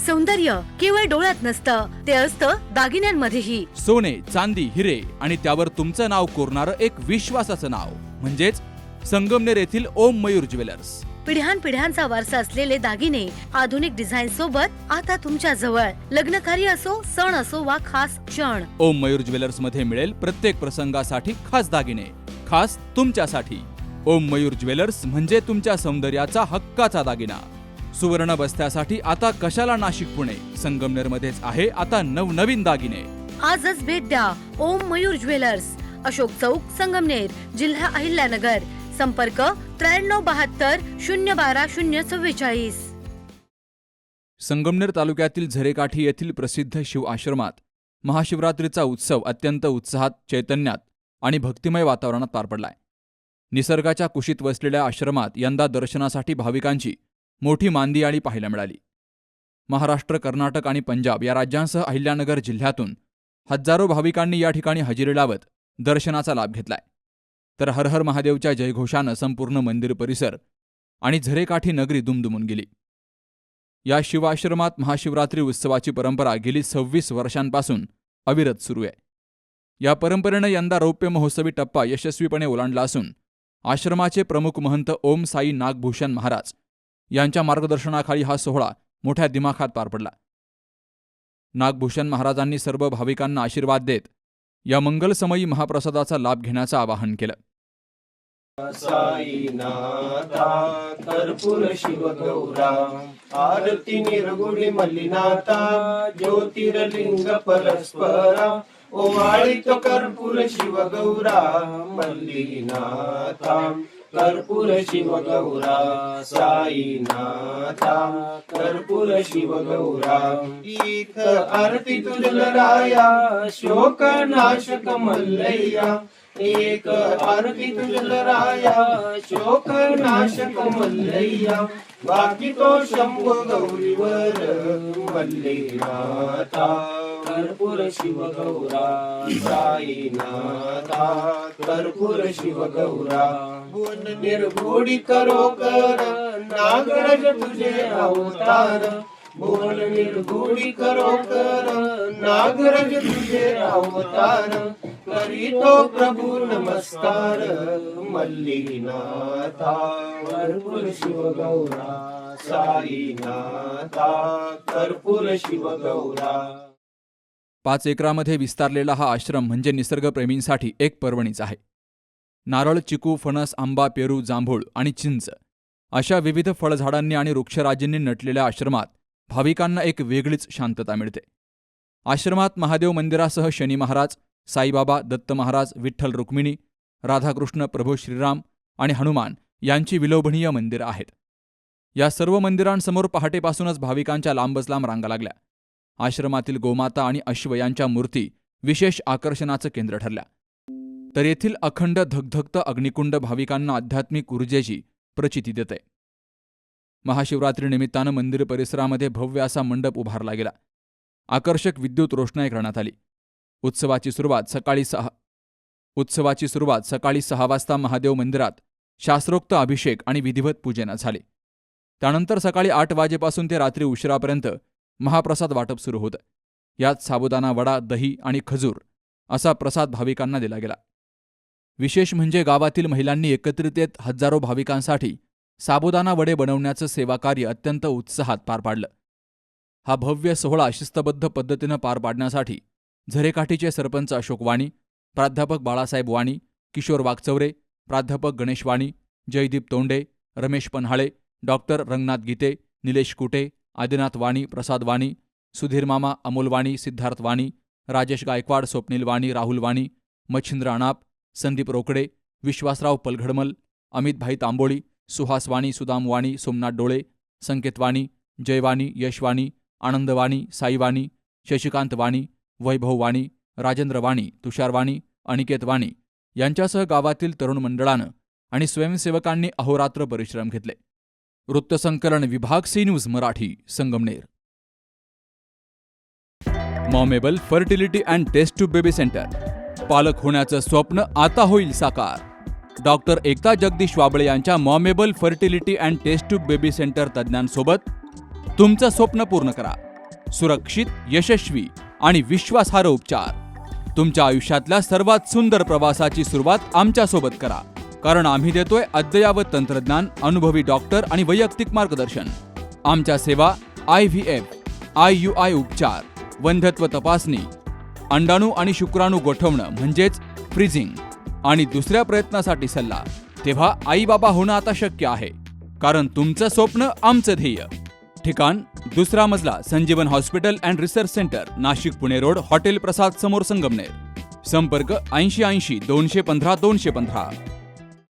सौंदर्य केवळ डोळ्यात नसतं, ते असतं दागिन्यांमध्येही. सोने, चांदी, हिरे आणि त्यावर तुमचं नाव कोरणारं एक विश्वासाचं नाव म्हणजेच संगमनेर येथील ओम मयूर ज्वेलर्स. पिढ्यानपिढ्यांचा वारसा असलेले दागिने आधुनिक डिझाईन सोबत आता तुमच्या जवळ. लग्नकार्य असो, सण असो वा खास क्षण, ओम मयूर ज्वेलर्स मध्ये मिळेल प्रत्येक प्रसंगासाठी खास दागिने, खास तुमच्यासाठी. ओम मयूर ज्वेलर्स म्हणजे तुमच्या सौंदर्याचा हक्काचा दागिना. सुवर्ण बस्त्यासाठी आता कशाला नाशिक पुणे, संगमनेर मध्येच आहे आता नवनवीन दागिने. आजच भेट द्या ओम मयूर ज्वेलर्स, अशोक चौक, संगमनेर, जिल्हा अहिल्यानगर. संपर्क 9372 012 044. संगमनेर तालुक्यातील झरेकाठी येथील प्रसिद्ध शिव आश्रमात महाशिवरात्रीचा उत्सव अत्यंत उत्साहात, चैतन्यात आणि भक्तिमय वातावरणात पार पडलाय. निसर्गाच्या कुशीत वसलेल्या आश्रमात यंदा दर्शनासाठी भाविकांची मोठी मांदियाळी पाहायला मिळाली. महाराष्ट्र, कर्नाटक आणि पंजाब या राज्यांसह अहिल्यानगर जिल्ह्यातून हजारो भाविकांनी या ठिकाणी हजेरी लावत दर्शनाचा लाभ घेतलाय. तर हर हर महादेवच्या जयघोषानं संपूर्ण मंदिर परिसर आणि झरेकाठी नगरी दुमदुमून गेली. या शिवाश्रमात महाशिवरात्री उत्सवाची परंपरा गेली 26 वर्षांपासून अविरत सुरू आहे. या परंपरेनं यंदा रौप्य महोत्सवी टप्पा यशस्वीपणे ओलांडला असून आश्रमाचे प्रमुख महंत ओम साई नागभूषण महाराज यांच्या मार्गदर्शनाखाली हा सोहळा मोठ्या दिमाखात पार पडला. नागभूषण महाराजांनी सर्व भाविकांना आशीर्वाद देत या मंगलसमयी महाप्रसादाचा लाभ घेण्याचं आवाहन केलं. साईनाथा कर्पूर शिवगौरा आरती निर्गुणी मल्लिनाथा ज्योतिर्लिंग परस्परा ओवाळित कर्पूर शिवगौरा मल्लिनाथा कर्पूर शिवगौरा साईनाथा कर्पूर शिवगौरा. एक आरती तुझलराया शोक नाशक मल्लैया, एक आरती तुझलराया शोक नाशक मल्लैया. बाकी तो शंभो गौरीवर मल्लिनाथा कर्पूर शिवगौरा साईनाथा कर्पूर शिवगौरा. भुवन निर्गुणी करो कर नागराज तुझे अवतार, भुवन निर्गुणी करो कर नागराज तुझे अवतार. करीतो प्रभु नमस्कार मल्लिनाथा कर्पूर शिवगौरा साईनाथा कर्पूर शिवगौरा. 5 एकरामध्ये विस्तारलेला हा आश्रम म्हणजे निसर्गप्रेमींसाठी एक पर्वणीच आहे. नारळ, चिकू, फणस, आंबा, पेरू, जांभूळ आणि चिंच अशा विविध फळझाडांनी आणि वृक्षराजींनी नटलेल्या आश्रमात भाविकांना एक वेगळीच शांतता मिळते. आश्रमात महादेव मंदिरासह शनी महाराज, साईबाबा, दत्त महाराज, विठ्ठल रुक्मिणी, राधाकृष्ण, प्रभू श्रीराम आणि हनुमान यांची विलोभनीय मंदिरं आहेत. या सर्व मंदिरांसमोर पहाटेपासूनच भाविकांच्या लांबच लांब रांगा लागल्या. आश्रमातील गोमाता आणि अश्व यांच्या मूर्ती विशेष आकर्षणाचं केंद्र ठरल्या. तर येथील अखंड धगधगतं अग्निकुंड भाविकांना आध्यात्मिक ऊर्जेची प्रचिती देते. महाशिवरात्रीनिमित्तानं मंदिर परिसरामध्ये भव्य असा मंडप उभारला गेला. आकर्षक विद्युत रोषणाई करण्यात आली. उत्सवाची सुरुवात सकाळी 6 वाजता महादेव मंदिरात शास्त्रोक्त अभिषेक आणि विधिवत पूजेनं झाले. त्यानंतर सकाळी 8 वाजेपासून ते रात्री उशिरापर्यंत महाप्रसाद वाटप सुरू होतं. यात साबुदाणा वडा, दही आणि खजूर असा प्रसाद भाविकांना दिला गेला. विशेष म्हणजे गावातील महिलांनी एकत्रित येत हजारो भाविकांसाठी साबुदाणा वडे बनवण्याचं सेवाकार्य अत्यंत उत्साहात पार पाडलं. हा भव्य सोहळा शिस्तबद्ध पद्धतीनं पार पाडण्यासाठी झरेकाठीचे सरपंच अशोक वाणी, प्राध्यापक बाळासाहेब वाणी, किशोर वागचौरे, प्राध्यापक गणेश वाणी, जयदीप तोंडे, रमेश पन्हाळे, डॉक्टर रंगनाथ गीते, निलेश कुटे, आदिनाथ वाणी, प्रसाद वाणी, सुधीर मामा, अमोल वाणी, सिद्धार्थ वाणी, राजेश गायकवाड, स्वप्नील वाणी, राहुल वाणी, मच्छिंद्र अनाप, संदीप रोकडे, विश्वासराव पलघडमल, अमित भाई तांबोळी, सुहास वाणी, सुदाम वाणी, सोमनाथ डोळे, संकेत वाणी, जयवाणी, यशवाणी, आनंदवाणी, साईवाणी, शशिकांत वाणी, वैभव वाणी, राजेंद्र वाणी, तुषार वाणी, अनिकेत वाणी यांच्यासह गावातील तरुण मंडळानं आणि स्वयंसेवकांनी अहोरात्र परिश्रम घेतले. वृत्तसंकलन विभाग सी न्यूज मराठी, संगमनेर. मॉमेबल fertility and test tube baby centre. पालक होण्याचं स्वप्न आता होईल साकार. डॉक्टर एकता जगदीश वाबळे यांच्या मॉमेबल fertility and test tube baby centre तज्ज्ञांसोबत तुमचं स्वप्न पूर्ण करा. सुरक्षित, यशस्वी आणि विश्वासार्ह उपचार. तुमच्या आयुष्यातल्या सर्वात सुंदर प्रवासाची सुरुवात आमच्यासोबत करा, कारण आम्ही देतोय अद्ययावत तंत्रज्ञान, अनुभवी डॉक्टर आणि वैयक्तिक मार्गदर्शन. आमच्या सेवा IVF, IUI उपचार, वंध्यत्व तपासणी, अंडाणू आणि शुक्राणू गोठवणं म्हणजेच फ्रीजिंग आणि दुसऱ्या प्रयत्नासाठी सल्ला. तेव्हा आई बाबा होणं आता शक्य आहे, कारण तुमचं स्वप्न आमचं ध्येय. ठिकाण 2रा मजला, Sanjeevan hospital and research centre, Nashik Pune road, hotel Prasad समोर, संगमनेर. संपर्क 8080 215 215.